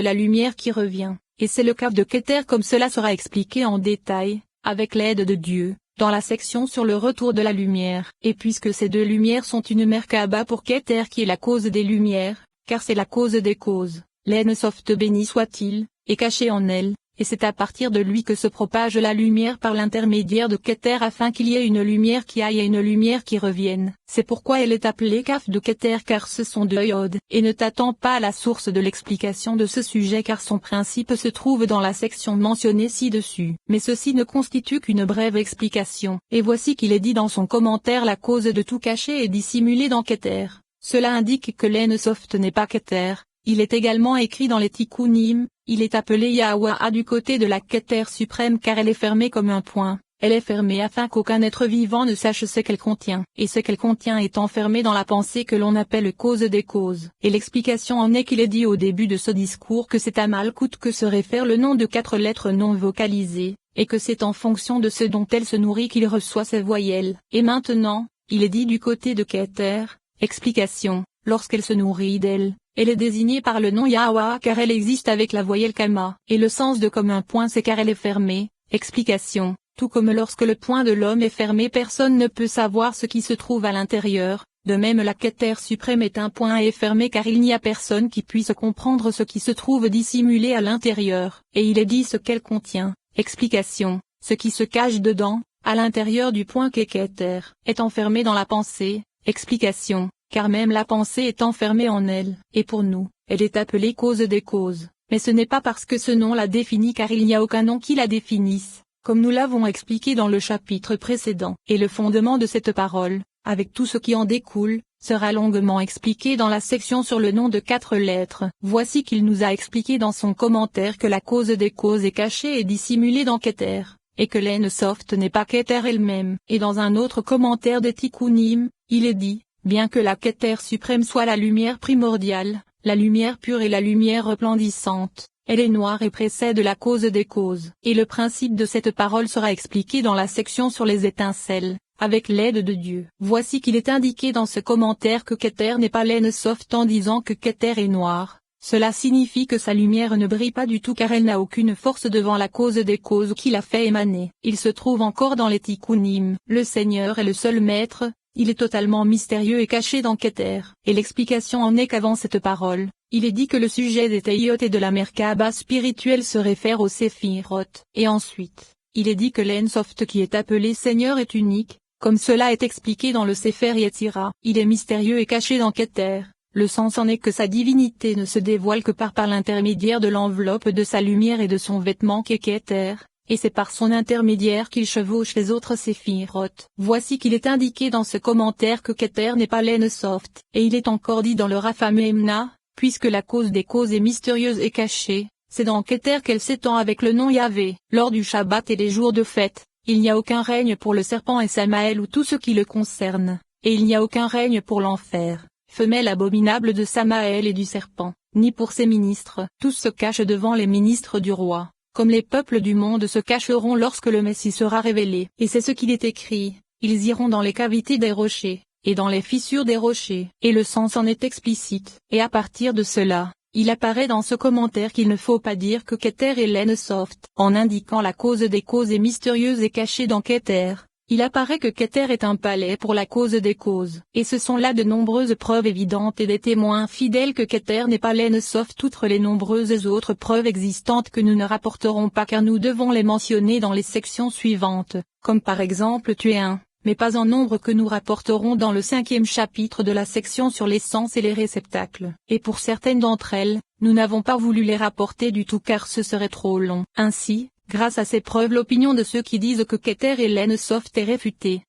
la lumière qui revient, et c'est le cas de Keter comme cela sera expliqué en détail, avec l'aide de Dieu, dans la section sur le retour de la lumière. Et puisque ces deux lumières sont une Merkaba pour Keter qui est la cause des lumières, car c'est la cause des causes, l'Ensoft béni soit-il, est caché en elle, et c'est à partir de lui que se propage la lumière par l'intermédiaire de Keter afin qu'il y ait une lumière qui aille et une lumière qui revienne. C'est pourquoi elle est appelée Kaf de Keter car ce sont deux Yod, et ne t'attends pas à la source de l'explication de ce sujet car son principe se trouve dans la section mentionnée ci-dessus. Mais ceci ne constitue qu'une brève explication, et voici qu'il est dit dans son commentaire la cause de tout caché et dissimulé dans Keter. Cela indique que l'Ensoft n'est pas Keter. Il est également écrit dans les Tikkunim, il est appelé Yahweh du côté de la Keter suprême car elle est fermée comme un point, elle est fermée afin qu'aucun être vivant ne sache ce qu'elle contient, et ce qu'elle contient est enfermé dans la pensée que l'on appelle cause des causes. Et l'explication en est qu'il est dit au début de ce discours que c'est à Malkout que se réfère le nom de 4 lettres non vocalisées, et que c'est en fonction de ce dont elle se nourrit qu'il reçoit ses voyelles. Et maintenant, il est dit du côté de Keter, explication, lorsqu'elle se nourrit d'elle. Elle est désignée par le nom Yahweh car elle existe avec la voyelle Kama, et le sens de comme un point c'est car elle est fermée. Explication, tout comme lorsque le point de l'homme est fermé personne ne peut savoir ce qui se trouve à l'intérieur, de même la Keter suprême est un point et est fermée car il n'y a personne qui puisse comprendre ce qui se trouve dissimulé à l'intérieur, et il est dit ce qu'elle contient. Explication, ce qui se cache dedans, à l'intérieur du point qu'est Keter, est enfermé dans la pensée. Explication. Car même la pensée est enfermée en elle, et pour nous, elle est appelée cause des causes, mais ce n'est pas parce que ce nom la définit car il n'y a aucun nom qui la définisse, comme nous l'avons expliqué dans le chapitre précédent. Et le fondement de cette parole, avec tout ce qui en découle, sera longuement expliqué dans la section sur le nom de 4 lettres. Voici qu'il nous a expliqué dans son commentaire que la cause des causes est cachée et dissimulée dans Keter, et que l'Ensoft n'est pas Keter elle-même. Et dans un autre commentaire des Tikkunim, il est dit, bien que la Keter suprême soit la lumière primordiale, la lumière pure et la lumière resplendissante, elle est noire et précède la cause des causes. Et le principe de cette parole sera expliqué dans la section sur les étincelles, avec l'aide de Dieu. Voici qu'il est indiqué dans ce commentaire que Keter n'est pas l'Ensoft en disant que Keter est noire. Cela signifie que sa lumière ne brille pas du tout car elle n'a aucune force devant la cause des causes qui l'a fait émaner. Il se trouve encore dans les Tikkunim. Le Seigneur est le seul maître. Il est totalement mystérieux et caché dans Keter. Et l'explication en est qu'avant cette parole, il est dit que le sujet des Teyot et de la Merkaba spirituelle se réfère au Séphirot. Et ensuite, il est dit que l'Ensoft qui est appelé Seigneur est unique, comme cela est expliqué dans le Sefer Yetzira. Il est mystérieux et caché dans Keter. Le sens en est que sa divinité ne se dévoile que par l'intermédiaire de l'enveloppe de sa lumière et de son vêtement qu'est Keter. Et c'est par son intermédiaire qu'il chevauche les autres Séphirot. Voici qu'il est indiqué dans ce commentaire que Keter n'est pas l'Ensoft, et il est encore dit dans le Rapha Memna, puisque la cause des causes est mystérieuse et cachée, c'est dans Keter qu'elle s'étend avec le nom Yahvé. Lors du Shabbat et des jours de fête, il n'y a aucun règne pour le serpent et Samaël ou tout ce qui le concerne, et il n'y a aucun règne pour l'enfer, femelle abominable de Samaël et du serpent, ni pour ses ministres. Tous se cachent devant les ministres du roi. Comme les peuples du monde se cacheront lorsque le Messie sera révélé. Et c'est ce qu'il est écrit, ils iront dans les cavités des rochers, et dans les fissures des rochers. Et le sens en est explicite. Et à partir de cela, il apparaît dans ce commentaire qu'il ne faut pas dire que Keter est l'Ensoft. En indiquant la cause des causes est mystérieuse et cachée dans Keter, il apparaît que Keter est un palais pour la cause des causes. Et ce sont là de nombreuses preuves évidentes et des témoins fidèles que Keter n'est pas l'Ensoft outre les nombreuses autres preuves existantes que nous ne rapporterons pas car nous devons les mentionner dans les sections suivantes, comme par exemple tu es un, mais pas en nombre que nous rapporterons dans le 5e chapitre de la section sur les sens et les réceptacles. Et pour certaines d'entre elles, nous n'avons pas voulu les rapporter du tout car ce serait trop long. Ainsi, grâce à ces preuves l'opinion de ceux qui disent que Keter est l'Ensoft est réfutée.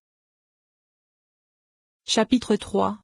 Chapitre 3.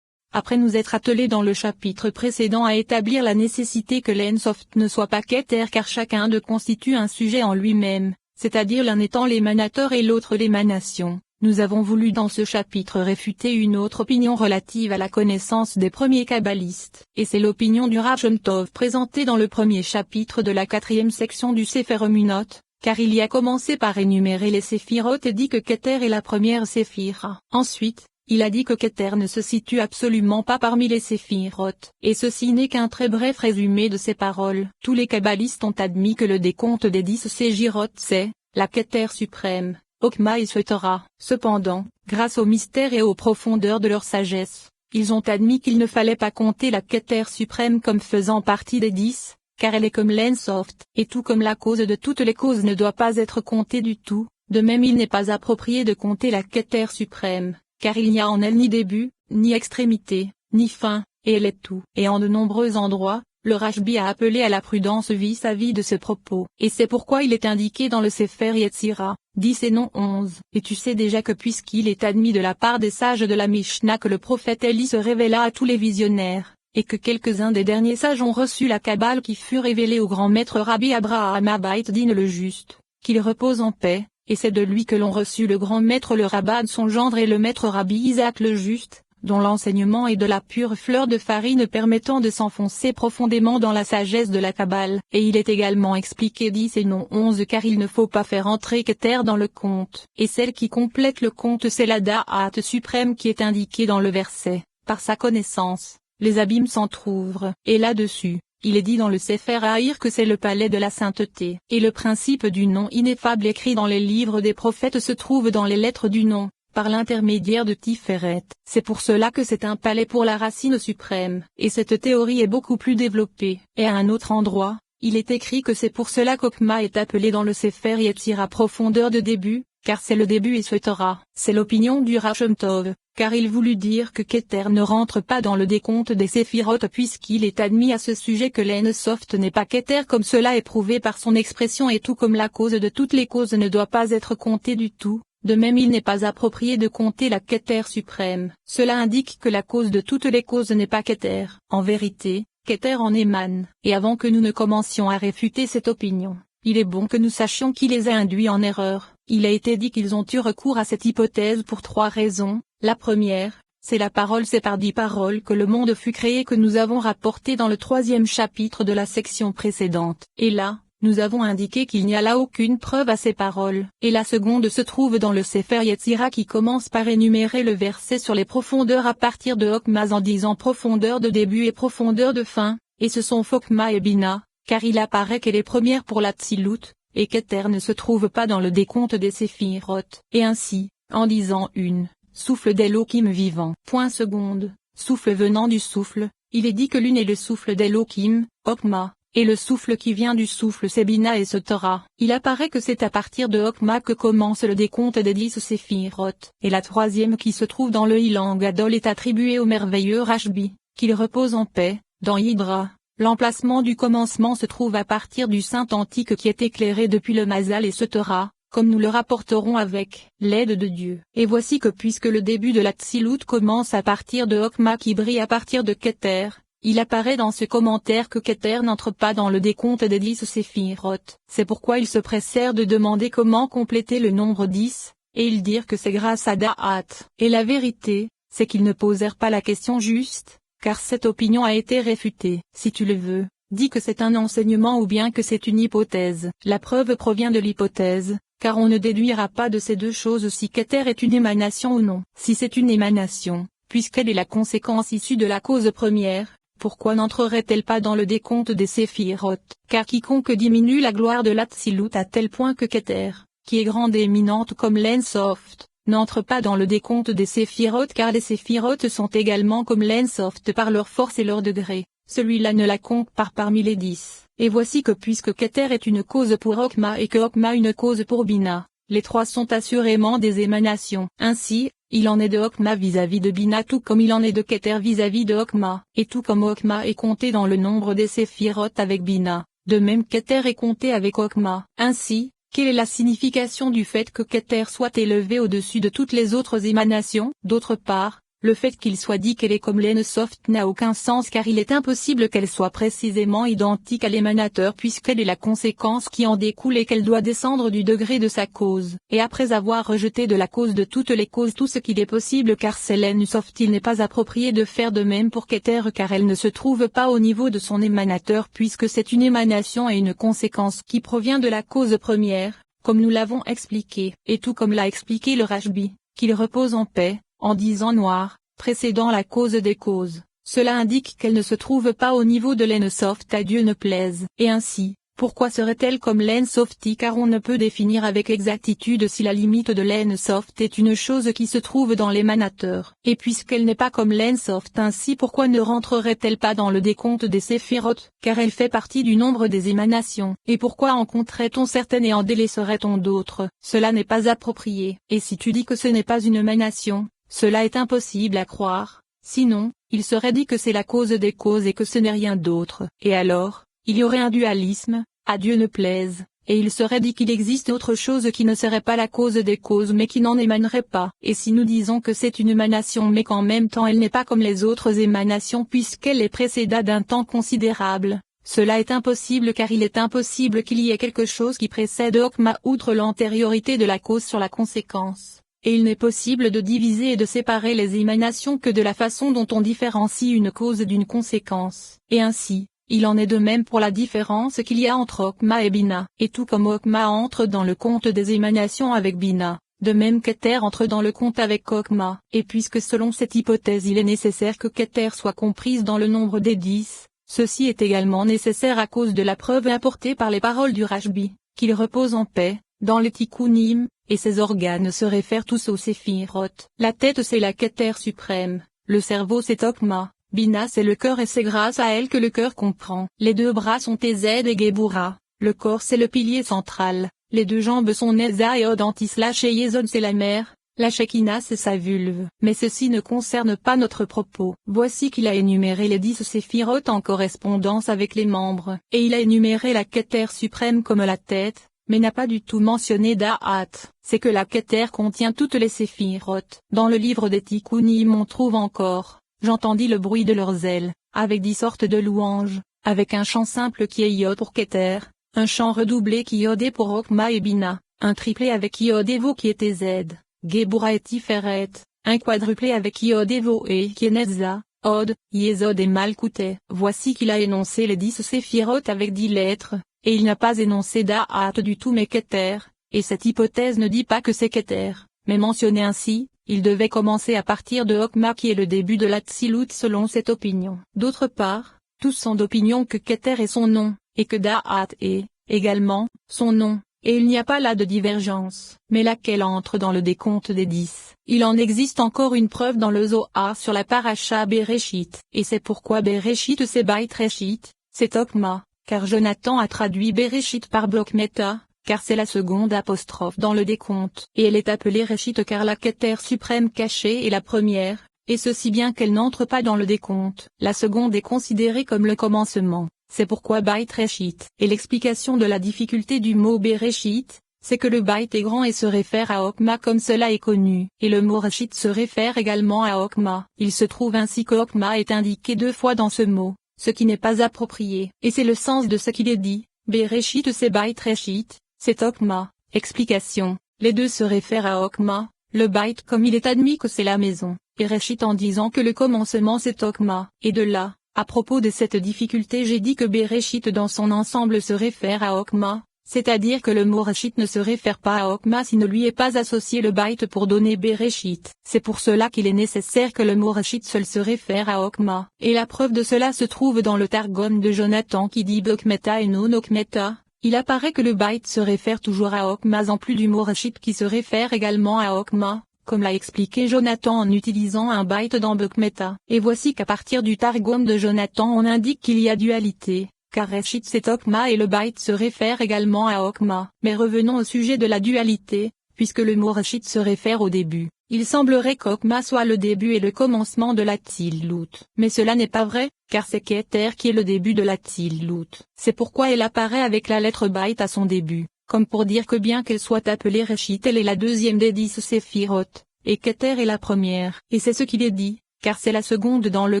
Après nous être attelés dans le chapitre précédent à établir la nécessité que l'Ensoft ne soit pas Keter car chacun d'eux constitue un sujet en lui-même, c'est-à-dire l'un étant l'émanateur et l'autre l'émanation, nous avons voulu dans ce chapitre réfuter une autre opinion relative à la connaissance des premiers kabbalistes, et c'est l'opinion du Rav Shem Tov présentée dans le premier chapitre de la 4e section du Sefer Emunot, car il y a commencé par énumérer les séphirot et dit que Keter est la première séphira. Ensuite, il a dit que Keter ne se situe absolument pas parmi les séphirotes. Et ceci n'est qu'un très bref résumé de ses paroles. Tous les kabbalistes ont admis que le décompte des 10 séphirotes c'est la Keter suprême, Okma et Setora. Cependant, grâce au mystère et aux profondeurs de leur sagesse, ils ont admis qu'il ne fallait pas compter la Keter suprême comme faisant partie des 10, car elle est comme l'Ensoft, et tout comme la cause de toutes les causes ne doit pas être comptée du tout. De même il n'est pas approprié de compter la Keter suprême, car il n'y a en elle ni début, ni extrémité, ni fin, et elle est tout. Et en de nombreux endroits, le Rashbi a appelé à la prudence vis-à-vis de ce propos. Et c'est pourquoi il est indiqué dans le Sefer Yetzira, 10 et non 11. Et tu sais déjà que puisqu'il est admis de la part des sages de la Mishnah que le prophète Élie se révéla à tous les visionnaires, et que quelques-uns des derniers sages ont reçu la Kabbale qui fut révélée au grand maître Rabbi Abraham Abait Din le juste, qu'il repose en paix. Et c'est de lui que l'on reçut le grand maître le Rabbin son gendre et le maître Rabbi Isaac le juste, dont l'enseignement est de la pure fleur de farine permettant de s'enfoncer profondément dans la sagesse de la Kabbale. Et il est également expliqué 10 et non 11 car il ne faut pas faire entrer Keter dans le compte. Et celle qui complète le compte c'est la Da'at suprême qui est indiquée dans le verset. Par sa connaissance, les abîmes s'entr'ouvrent. Et là-dessus, il est dit dans le Sefer Haïr que c'est le palais de la sainteté. Et le principe du nom ineffable écrit dans les livres des prophètes se trouve dans les lettres du nom, par l'intermédiaire de Tiferet. C'est pour cela que c'est un palais pour la racine suprême. Et cette théorie est beaucoup plus développée. Et à un autre endroit, il est écrit que c'est pour cela qu'Okma est appelé dans le Sefer Yetzira profondeur de début, car c'est le début et Setora. C'est l'opinion du Rachem Tov, car il voulut dire que Keter ne rentre pas dans le décompte des séphirotes puisqu'il est admis à ce sujet que l'Ensoft n'est pas Keter comme cela est prouvé par son expression et tout comme la cause de toutes les causes ne doit pas être comptée du tout. De même il n'est pas approprié de compter la Keter suprême. Cela indique que la cause de toutes les causes n'est pas Keter. En vérité, Keter en émane. Et avant que nous ne commencions à réfuter cette opinion, il est bon que nous sachions qui les a induits en erreur. Il a été dit qu'ils ont eu recours à cette hypothèse pour 3 raisons. La première, c'est la parole c'est par 10 paroles que le monde fut créé que nous avons rapporté dans le 3e chapitre de la section précédente. Et là, nous avons indiqué qu'il n'y a là aucune preuve à ces paroles. Et la seconde se trouve dans le Sefer Yetzira qui commence par énumérer le verset sur les profondeurs à partir de Okma en disant profondeur de début et profondeur de fin, et ce sont Fokma et Bina, car il apparaît qu'elle est première pour la Tsilut, et Keter ne se trouve pas dans le décompte des séphirotes. Et ainsi, en disant une, souffle d'Elohim vivant. Point seconde, souffle venant du souffle, il est dit que l'une est le souffle d'Elohim, Okma, et le souffle qui vient du souffle c'est Bina et Setora. Il apparaît que c'est à partir de Okma que commence le décompte des 10 séphirotes. Et la troisième qui se trouve dans le Ilan Gadol est attribuée au merveilleux Rashbi, qu'il repose en paix, dans Yidra. L'emplacement du commencement se trouve à partir du Saint Antique qui est éclairé depuis le Mazal et Setora, comme nous le rapporterons avec l'aide de Dieu. Et voici que puisque le début de la Tsilut commence à partir de Okma qui brille à partir de Keter, il apparaît dans ce commentaire que Keter n'entre pas dans le décompte des 10 séphirotes. C'est pourquoi ils se pressèrent de demander comment compléter le nombre 10, et ils dirent que c'est grâce à Da'at. Et la vérité, c'est qu'ils ne posèrent pas la question juste, car cette opinion a été réfutée. Si tu le veux, dis que c'est un enseignement ou bien que c'est une hypothèse. La preuve provient de l'hypothèse, car on ne déduira pas de ces deux choses si Keter est une émanation ou non. Si c'est une émanation, puisqu'elle est la conséquence issue de la cause première, pourquoi n'entrerait-elle pas dans le décompte des séphirotes? Car quiconque diminue la gloire de l'Atsilut à tel point que Keter, qui est grande et éminente comme l'Ensoft, n'entre pas dans le décompte des séphirotes car les séphirotes sont également comme l'Ensoft par leur force et leur degré, celui-là ne la compte pas parmi les 10. Et voici que puisque Keter est une cause pour Okma et que Okma une cause pour Bina, les trois sont assurément des émanations. Ainsi, il en est de Okma vis-à-vis de Bina tout comme il en est de Keter vis-à-vis de Okma, et tout comme Okma est compté dans le nombre des séphirotes avec Bina, de même Keter est compté avec Okma. Ainsi, quelle est la signification du fait que Keter soit élevé au-dessus de toutes les autres émanations? D'autre part, le fait qu'il soit dit qu'elle est comme l'Ensoft n'a aucun sens car il est impossible qu'elle soit précisément identique à l'émanateur puisqu'elle est la conséquence qui en découle et qu'elle doit descendre du degré de sa cause. Et après avoir rejeté de la cause de toutes les causes tout ce qu'il est possible car c'est l'Ensoft il n'est pas approprié de faire de même pour Keter car elle ne se trouve pas au niveau de son émanateur puisque c'est une émanation et une conséquence qui provient de la cause première, comme nous l'avons expliqué, et tout comme l'a expliqué le Rashbi, qu'il repose en paix. en disant noir, précédant la cause des causes. Cela indique qu'elle ne se trouve pas au niveau de l'Ensoft à Dieu ne plaise. Et ainsi, pourquoi serait-elle comme l'Ensofti, car on ne peut définir avec exactitude si la limite de l'Ensoft est une chose qui se trouve dans l'émanateur. Et puisqu'elle n'est pas comme l'Ensoft, ainsi pourquoi ne rentrerait-elle pas dans le décompte des séphirotes, car elle fait partie du nombre des émanations. Et pourquoi en compterait-on certaines et en délaisserait-on d'autres? Cela n'est pas approprié. Et si tu dis que ce n'est pas une émanation, cela est impossible à croire. Sinon, il serait dit que c'est la cause des causes et que ce n'est rien d'autre. Et alors, il y aurait un dualisme, à Dieu ne plaise, et il serait dit qu'il existe autre chose qui ne serait pas la cause des causes mais qui n'en émanerait pas. Et si nous disons que c'est une émanation mais qu'en même temps elle n'est pas comme les autres émanations puisqu'elle est précéda d'un temps considérable, cela est impossible car il est impossible qu'il y ait quelque chose qui précède Okma outre l'antériorité de la cause sur la conséquence. Et il n'est possible de diviser et de séparer les émanations que de la façon dont on différencie une cause d'une conséquence. Et ainsi, il en est de même pour la différence qu'il y a entre Okma et Bina. Et tout comme Okma entre dans le compte des émanations avec Bina, de même qu'Ether entre dans le compte avec Okma. Et puisque selon cette hypothèse il est nécessaire que Kether soit comprise dans le nombre des 10, ceci est également nécessaire à cause de la preuve apportée par les paroles du Rashbi, qu'il repose en paix, dans les Tikkunim, et ses organes se réfèrent tous aux séphirotes. La tête c'est la Kether suprême, le cerveau c'est Okma, Bina c'est le cœur et c'est grâce à elle que le cœur comprend. Les deux bras sont Tezed et Gebura, le corps c'est le pilier central, les deux jambes sont Neza et Od Antislash et Yesod c'est la mère, la Shekinah c'est sa vulve. Mais ceci ne concerne pas notre propos. Voici qu'il a énuméré les 10 séphirotes en correspondance avec les membres, et il a énuméré la Kether suprême comme la tête, mais n'a pas du tout mentionné Da'at. C'est que la Kether contient toutes les séphirotes. Dans le livre des Tikkunim on trouve encore, j'entendis le bruit de leurs ailes, avec 10 sortes de louanges, avec un chant simple qui est Yod pour Kether, un chant redoublé qui Yodé pour Okma et Bina, un triplé avec Yod Evo qui est Tezed, Gebura et Tiferet, un quadruplé avec Yod Evo et qui est Netza, Od, Yesod et Malkouté. Voici qu'il a énoncé les 10 séphirotes avec 10 lettres. Et il n'a pas énoncé Da'at du tout mais Kether, et cette hypothèse ne dit pas que c'est Kether, mais mentionné ainsi, il devait commencer à partir de Okma qui est le début de l'Atsilut selon cette opinion. D'autre part, tous sont d'opinion que Kether est son nom, et que Da'at est, également, son nom, et il n'y a pas là de divergence, mais laquelle entre dans le décompte des 10. Il en existe encore une preuve dans le Zohar sur la paracha Bereshit, et c'est pourquoi Bereshit c'est Beit Reshit, c'est Okma. Car Jonathan a traduit Bereshit par bloc méta, car c'est la seconde apostrophe dans le décompte. Et elle est appelée Reshit car la Kether suprême cachée est la première, et ceci bien qu'elle n'entre pas dans le décompte. La seconde est considérée comme le commencement, c'est pourquoi Beit Reshit. Et l'explication de la difficulté du mot Bereshit, c'est que le Beit est grand et se réfère à Okma comme cela est connu. Et le mot Reshit se réfère également à Okma. Il se trouve ainsi que Okma est indiqué 2 fois dans ce mot, ce qui n'est pas approprié. Et c'est le sens de ce qu'il est dit, Bereshit c'est Beit Reshit, c'est Okma. Explication, les deux se réfèrent à Okma, le Beit comme il est admis que c'est la maison, et Reshit en disant que le commencement c'est Okma. Et de là, à propos de cette difficulté j'ai dit que Bereshit dans son ensemble se réfère à Okma, c'est-à-dire que le mot Reshit ne se réfère pas à Okma si ne lui est pas associé le Beit pour donner Bereshit. C'est pour cela qu'il est nécessaire que le mot Reshit seul se réfère à Okma. Et la preuve de cela se trouve dans le Targum de Jonathan qui dit Bokmeta et non Okmeta. Il apparaît que le Beit se réfère toujours à Okma en plus du mot Reshit qui se réfère également à Okma, comme l'a expliqué Jonathan en utilisant un Beit dans Bokmeta. Et voici qu'à partir du Targum de Jonathan on indique qu'il y a dualité. Car Reshit c'est Okma et le Beit se réfère également à Okma. Mais revenons au sujet de la dualité, puisque le mot Reshit se réfère au début. Il semblerait qu'Okma soit le début et le commencement de la Tzilut. Mais cela n'est pas vrai, car c'est Kether qui est le début de la Tzilut. C'est pourquoi elle apparaît avec la lettre Beit à son début, comme pour dire que bien qu'elle soit appelée Reshit elle est la deuxième des 10 séphirotes, et Kether est la première. Et c'est ce qu'il est dit, car c'est la seconde dans le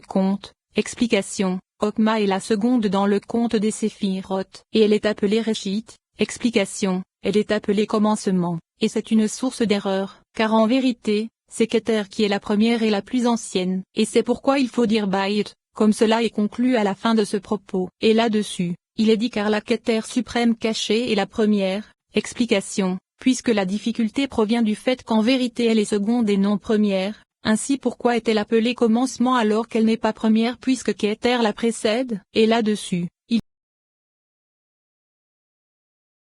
compte. Explication. Okma est la seconde dans le compte des séphirotes, et elle est appelée Reshit. Explication, elle est appelée commencement, et c'est une source d'erreur, car en vérité, c'est Kether qui est la première et la plus ancienne, et c'est pourquoi il faut dire Beit, comme cela est conclu à la fin de ce propos. Et là-dessus, il est dit car la Kether suprême cachée est la première. Explication, puisque la difficulté provient du fait qu'en vérité elle est seconde et non première, Ainsi pourquoi est-elle appelée commencement alors qu'elle n'est pas première puisque Keter la précède? Et là-dessus,